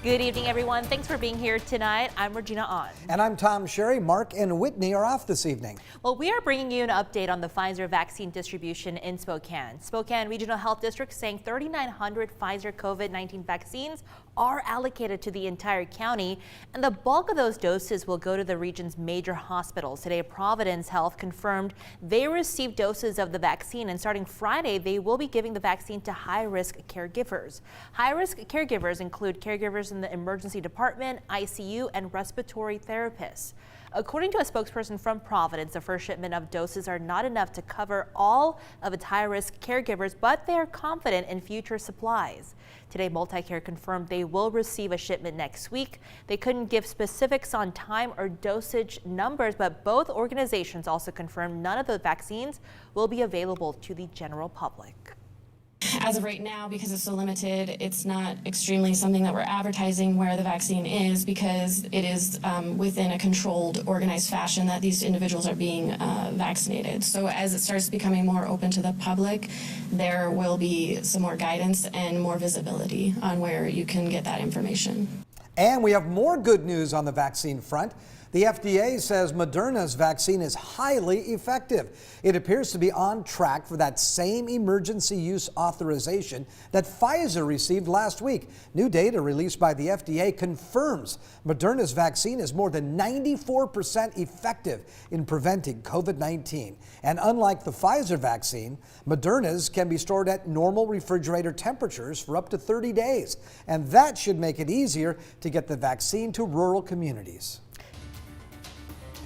Good evening, everyone. Thanks for being here tonight. I'm Regina On. And I'm Tom Sherry. Mark and Whitney are off this evening. Well, we are bringing you an update on the Pfizer vaccine distribution in Spokane. Spokane Regional Health District saying 3,900 Pfizer COVID-19 vaccines are allocated to the entire county, and the bulk of those doses will go to the region's major hospitals. Today, Providence Health confirmed they received doses of the vaccine, and starting Friday, they will be giving the vaccine to high-risk caregivers. High-risk caregivers include caregivers in the emergency department, ICU, and respiratory therapists. According to a spokesperson from Providence, the first shipment of doses are not enough to cover all of its high-risk caregivers, but they are confident in future supplies. Today, Multicare confirmed they will receive a shipment next week. They couldn't give specifics on time or dosage numbers, but both organizations also confirmed none of the vaccines will be available to the general public. As of right now, because it's so limited, it's not extremely something that we're advertising where the vaccine is, because it is within a controlled, organized fashion that these individuals are being vaccinated. So as it starts becoming more open to the public, there will be some more guidance and more visibility on where you can get that information. And we have more good news on the vaccine front. The FDA says Moderna's vaccine is highly effective. It appears to be on track for that same emergency use authorization that Pfizer received last week. New data released by the FDA confirms Moderna's vaccine is more than 94% effective in preventing COVID-19. And unlike the Pfizer vaccine, Moderna's can be stored at normal refrigerator temperatures for up to 30 days. And that should make it easier to get the vaccine to rural communities.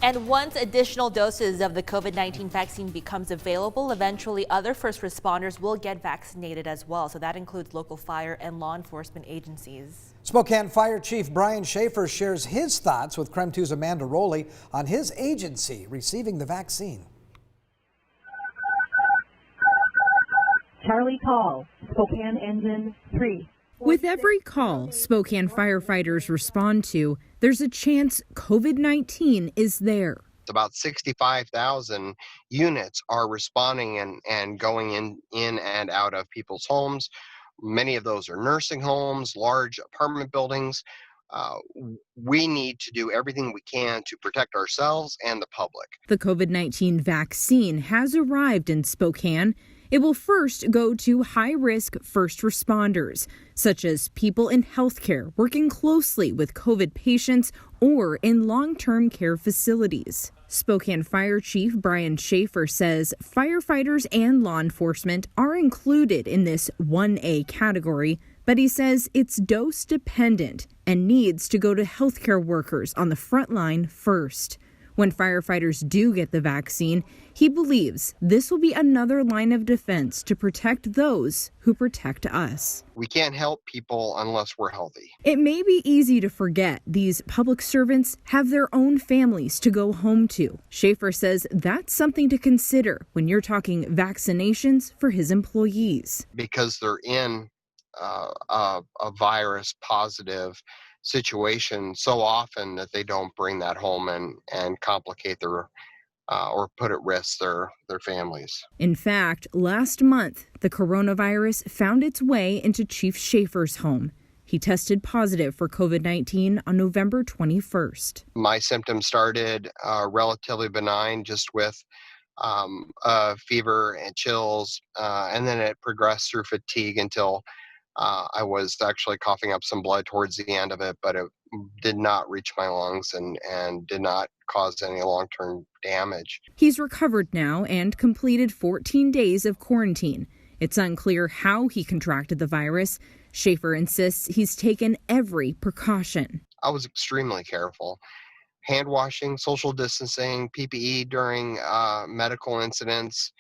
And once additional doses of the COVID-19 vaccine becomes available, eventually other first responders will get vaccinated as well. So that includes local fire and law enforcement agencies. Spokane Fire Chief Brian Schaefer shares his thoughts with KREM 2's Amanda Rowley on his agency receiving the vaccine. Charlie Call, Spokane Engine 3. With every call Spokane firefighters respond to, there's a chance COVID-19 is there. About 65,000 units are responding and going in and out of people's homes. Many of those are nursing homes, large apartment buildings. We need to do everything we can to protect ourselves and the public. The COVID-19 vaccine has arrived in Spokane. It will first go to high-risk first responders, such as people in healthcare working closely with COVID patients or in long-term care facilities. Spokane Fire Chief Brian Schaefer says firefighters and law enforcement are included in this 1A category, but he says it's dose dependent and needs to go to healthcare workers on the front line first. When firefighters do get the vaccine, he believes this will be another line of defense to protect those who protect us. We can't help people unless we're healthy. It may be easy to forget these public servants have their own families to go home to. Schaefer says that's something to consider when you're talking vaccinations for his employees. Because they're in a virus positive situation so often that they don't bring that home and complicate their or put at risk their families. In fact, last month, the coronavirus found its way into Chief Schaefer's home. He tested positive for COVID-19 on November 21st. My symptoms started relatively benign, just with fever and chills, and then it progressed through fatigue until I was actually coughing up some blood towards the end of it, but it did not reach my lungs and did not cause any long-term damage. He's recovered now and completed 14 days of quarantine. It's unclear how he contracted the virus. Schaefer insists he's taken every precaution. I was extremely careful. Hand washing, social distancing, PPE during medical incidents,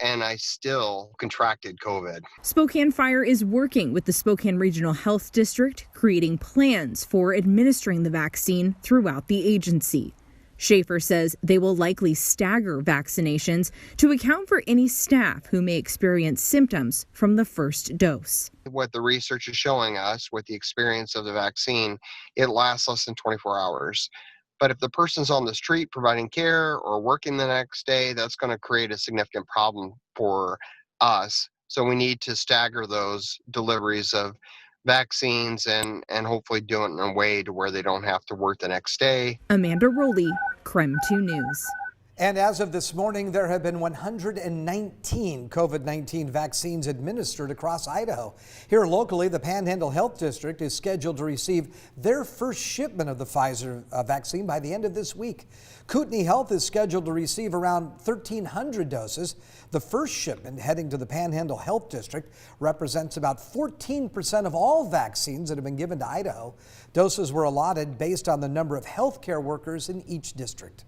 and I still contracted COVID. Spokane Fire is working with the Spokane Regional Health District, creating plans for administering the vaccine throughout the agency. Schaefer says they will likely stagger vaccinations to account for any staff who may experience symptoms from the first dose. What the research is showing us with the experience of the vaccine, it lasts less than 24 hours. But if the person's on the street providing care or working the next day, that's going to create a significant problem for us. So we need to stagger those deliveries of vaccines and hopefully do it in a way to where they don't have to work the next day. Amanda Rowley, KREM 2 News. And as of this morning, there have been 119 COVID-19 vaccines administered across Idaho. Here locally, the Panhandle Health District is scheduled to receive their first shipment of the Pfizer vaccine by the end of this week. Kootenai Health is scheduled to receive around 1,300 doses. The first shipment heading to the Panhandle Health District represents about 14% of all vaccines that have been given to Idaho. Doses were allotted based on the number of healthcare workers in each district.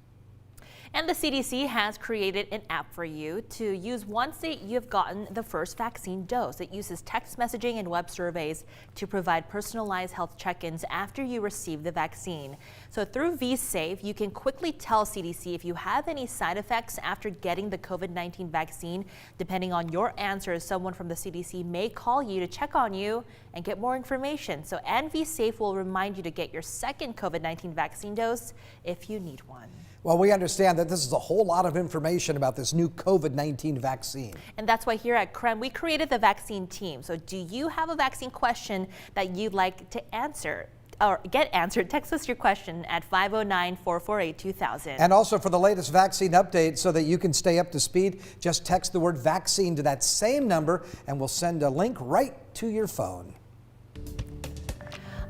And the CDC has created an app for you to use once you've gotten the first vaccine dose. It uses text messaging and web surveys to provide personalized health check-ins after you receive the vaccine. So through vSafe, you can quickly tell CDC if you have any side effects after getting the COVID-19 vaccine. Depending on your answers, someone from the CDC may call you to check on you and get more information. So vSafe will remind you to get your second COVID-19 vaccine dose if you need one. Well, we understand that this is a whole lot of information about this new COVID-19 vaccine. And that's why here at KREM, we created the vaccine team. So do you have a vaccine question that you'd like to answer or get answered? Text us your question at 509-448-2000. And also for the latest vaccine update so that you can stay up to speed, just text the word vaccine to that same number and we'll send a link right to your phone.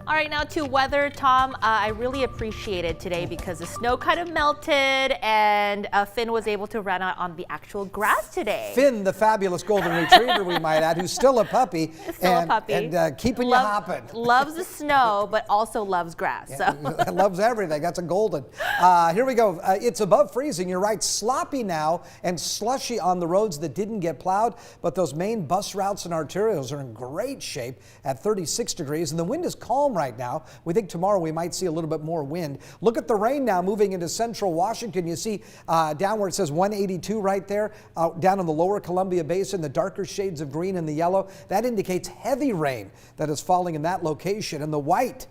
All right, now to weather, Tom. I really appreciate it today because the snow kind of melted and Finn was able to run out on the actual grass today. Finn, the fabulous golden retriever, we might add, who's still a puppy. And keeping you hopping. Loves the snow, but also loves grass. So. Loves everything. That's a golden. Here we go. It's above freezing. You're right. Sloppy now and slushy on the roads that didn't get plowed, but those main bus routes and arterials are in great shape at 36 degrees, and the wind is calm right now. We think tomorrow we might see a little bit more wind. Look at the rain now moving into central Washington. You see down where it says 182 right there, down in the lower Columbia Basin, the darker shades of green and the yellow. That indicates heavy rain that is falling in that location. And the white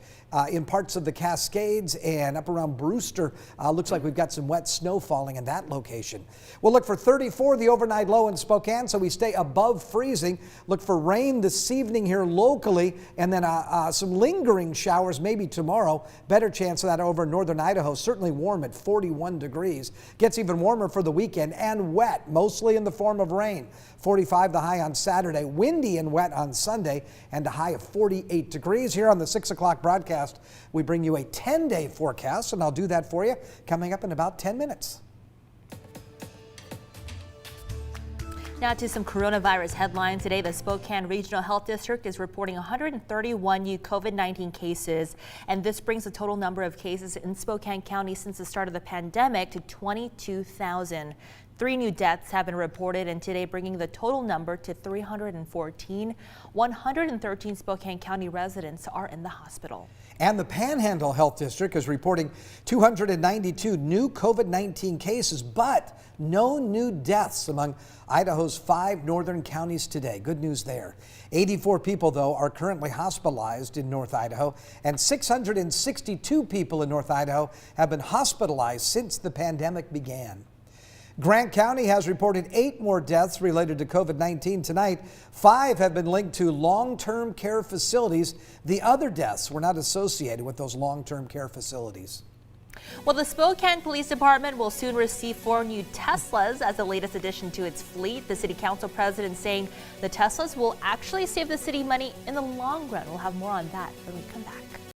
in parts of the Cascades and up around Brewster, looks like we've got some wet snow falling in that location. We'll look for 34, the overnight low in Spokane, so we stay above freezing. Look for rain this evening here locally, and then some lingering showers maybe tomorrow. Better chance of that over in northern Idaho. Certainly warm at 41 degrees. Gets even warmer for the weekend and wet, mostly in the form of rain. 45 the high on Saturday, windy and wet on Sunday, and a high of 48 degrees. Here on the 6 o'clock broadcast, we bring you a 10-day forecast, and I'll do that for you coming up in about 10 minutes. Now to some coronavirus headlines. Today, the Spokane Regional Health District is reporting 131 new COVID-19 cases, and this brings the total number of cases in Spokane County since the start of the pandemic to 22,000. 3 new deaths have been reported, and today bringing the total number to 314. 113 Spokane County residents are in the hospital. And the Panhandle Health District is reporting 292 new COVID-19 cases, but no new deaths among Idaho's 5 northern counties today. Good news there. 84 people, though, are currently hospitalized in North Idaho, and 662 people in North Idaho have been hospitalized since the pandemic began. Grant County has reported 8 more deaths related to COVID-19 tonight. 5 have been linked to long-term care facilities. The other deaths were not associated with those long-term care facilities. Well, the Spokane Police Department will soon receive 4 new Teslas as the latest addition to its fleet. The City Council President saying the Teslas will actually save the city money in the long run. We'll have more on that when we come back.